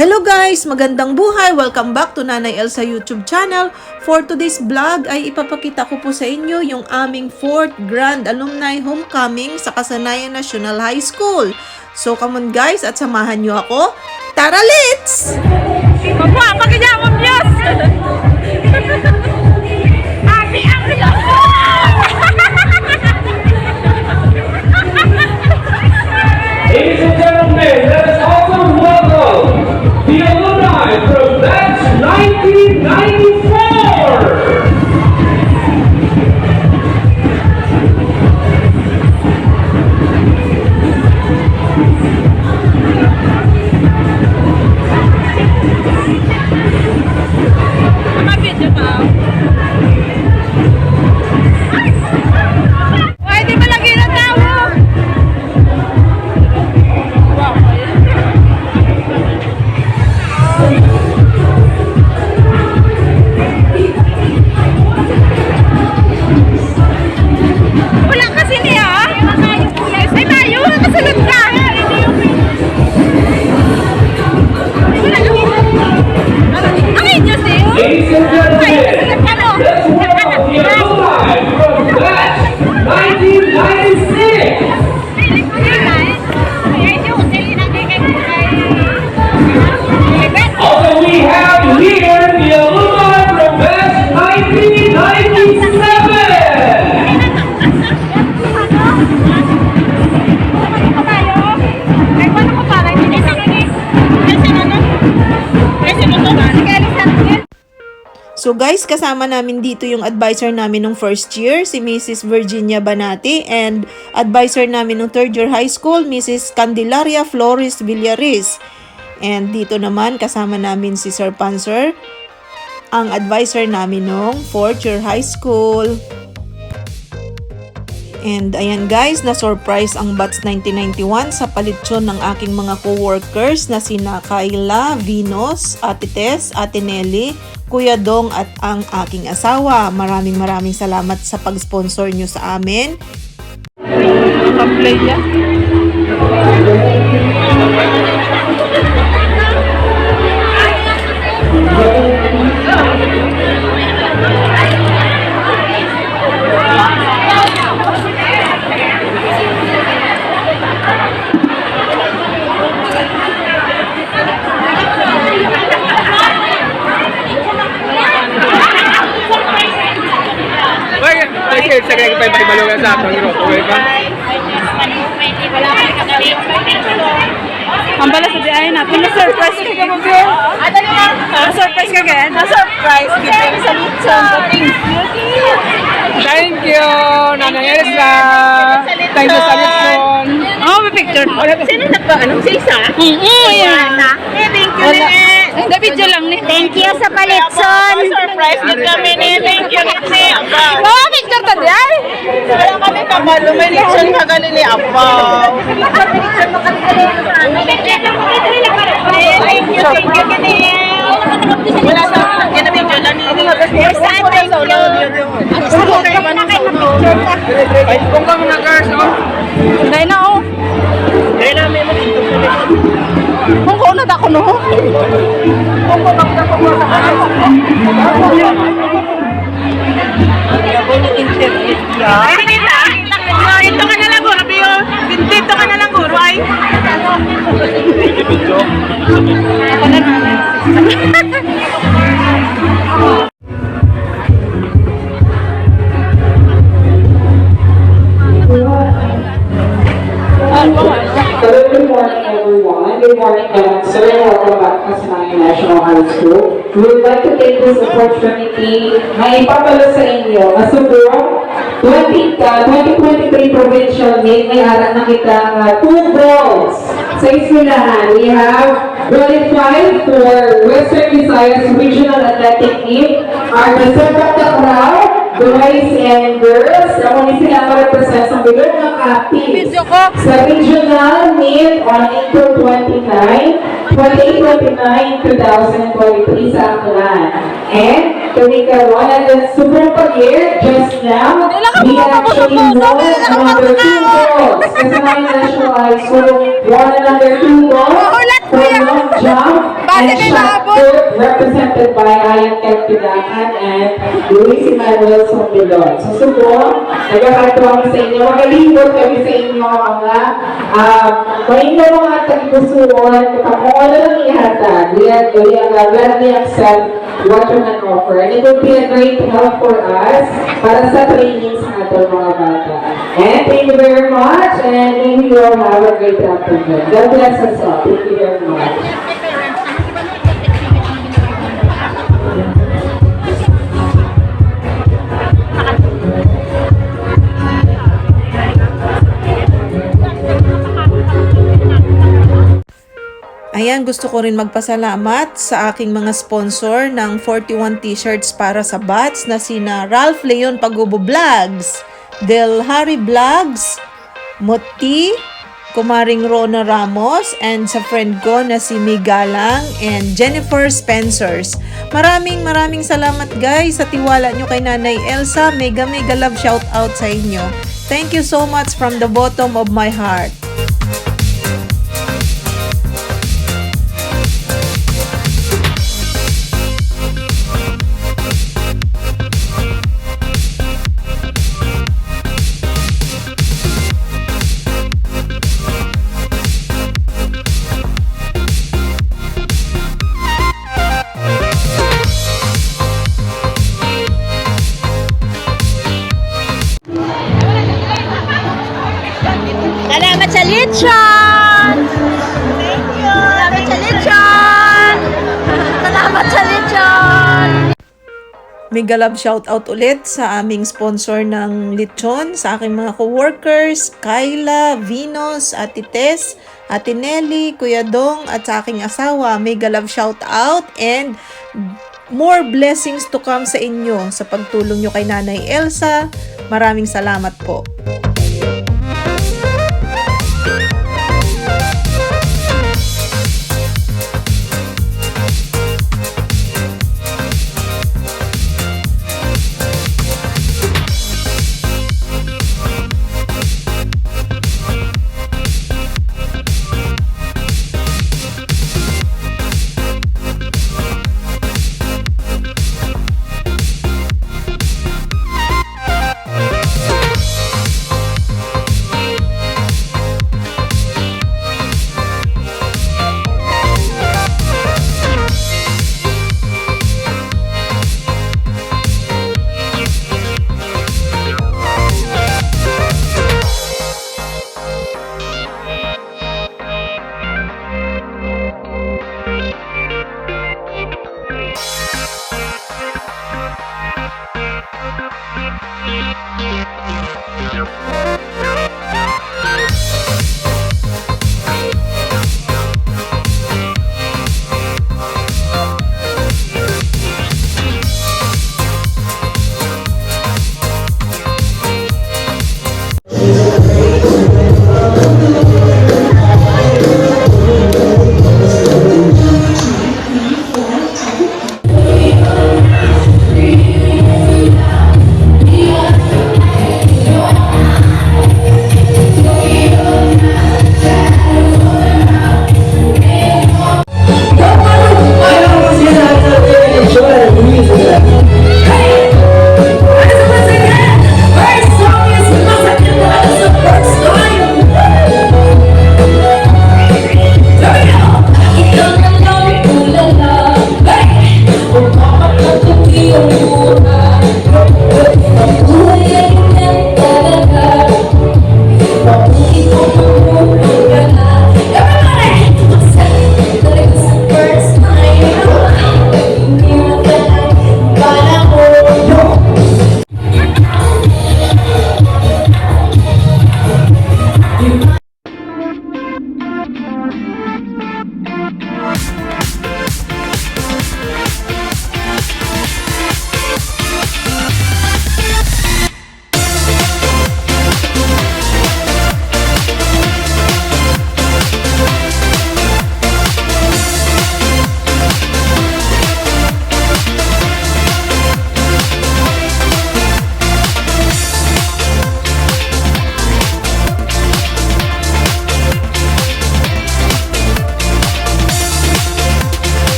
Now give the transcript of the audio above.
Hello guys! Magandang buhay! Welcome back to Nanay Elsa YouTube channel. For today's vlog ay ipapakita ko po sa inyo yung aming 4th Grand Alumni Homecoming sa Kasanayan National High School. So come on guys at samahan nyo ako. Tara, let's! Papa, pakijamon Diyos! Happy Ladies and gentlemen, let us also welcome the alumni from batch 1994! Ladies and gentlemen, let's welcome the alumni from batch 1996! Also, we have here the alumni from batch 1997! So guys, kasama namin dito yung advisor namin nung first year, si Mrs. Virginia Banati, and advisor namin nung third year high school, Mrs. Candelaria Flores Villaris. And dito naman, kasama namin si Sir Panzer, ang advisor namin nung fourth year high school. And ayan guys, na-surprise ang batch 1991 sa palitsyon ng aking mga co-workers na sina Kayla, Venus, Ate Tess, Ate Nelly, Kuya Dong at ang aking asawa. Maraming salamat sa pag-sponsor nyo sa amin. Pag-play yan. Sa kaya pa ibalungan sa akin, okay ba? Ang bala sa diayan natin, na-surprise ka ka mo, girl. Na-surprise ka ka? Na-surprise. Gipin sa lutson. Thank you, Nanay Elsa! Thank you sa lutson! Oh, may picture. Sino nagpa, anong sa isa? Yan. Thank you, Nene. Hindi, video lang ni. Thank you sa palitson. Surprise din kami ni. Thank you, Nene. Oh, picture ka diyan? Wala kami kabalo. May lechon ka galing ni Apaw. Thank you, Nene. Wala sa akin na video lang ni. Saan thank you? Ay, kung ka mga cars, no? Dahil na, oh. Kaya namin mo dito. Kung kaunod ako, no? Ay, kita. Ito ka na lang, guro. Dito ka na lang, guro. Ay. Good morning, everyone. Good morning, sir. Welcome back to Kasanayan National High School. We would like to take this opportunity na ipapalo sa inyo na siguro 2023 provincial meet may harap na kita 2 balls sa eskwelahan. We have qualified for Western Visayas Regional Athletic Meet. Our Nasabak Takraw, boys and girls, ako ni sila ma-represent sa bilang mga captains sa regional meet on April 29, 2023 sa Aklan. And kumikaroon at the super pag-year just now, we actually won another 2 goals. Kasama yung National High School, won another 2 goals from long jump and shot put represented by Ayan Kagpidakan and Luis Emmanuel Sombilon. So subo, nagkakatuwa kami sa inyo. Magalibot kami sa inyo mga mainyo mga tagipusuon. Kung ano lang ihatag, we gladly accept what you can offer. And it would be a great help for us para sa trainings ng ating mga bata. And thank you very much and may you all have a great afternoon. God bless us all. Thank you very much. Ayan, gusto ko rin magpasalamat sa aking mga sponsor ng 41 t-shirts para sa bats na sina Ralph Leon Pagubo Vlogs, Del Harry Vlogs, Moti, Kumaring Rona Ramos, and sa friend ko na si Migalang and Jennifer Spencers. Maraming salamat guys sa tiwala nyo kay Nanay Elsa. Mega love shout out sa inyo. Thank you so much from the bottom of my heart. Salamat sa lechon! Thank you! Salamat sa lechon! Salamat sa lechon! Mega love shoutout ulit sa aming sponsor ng lechon, sa aking mga coworkers, Kyla, Venus, Ate Tess, Ate Nelly, Kuya Dong, at sa aking asawa. Mega love shoutout and more blessings to come sa inyo sa pagtulong nyo kay Nanay Elsa. Maraming salamat po.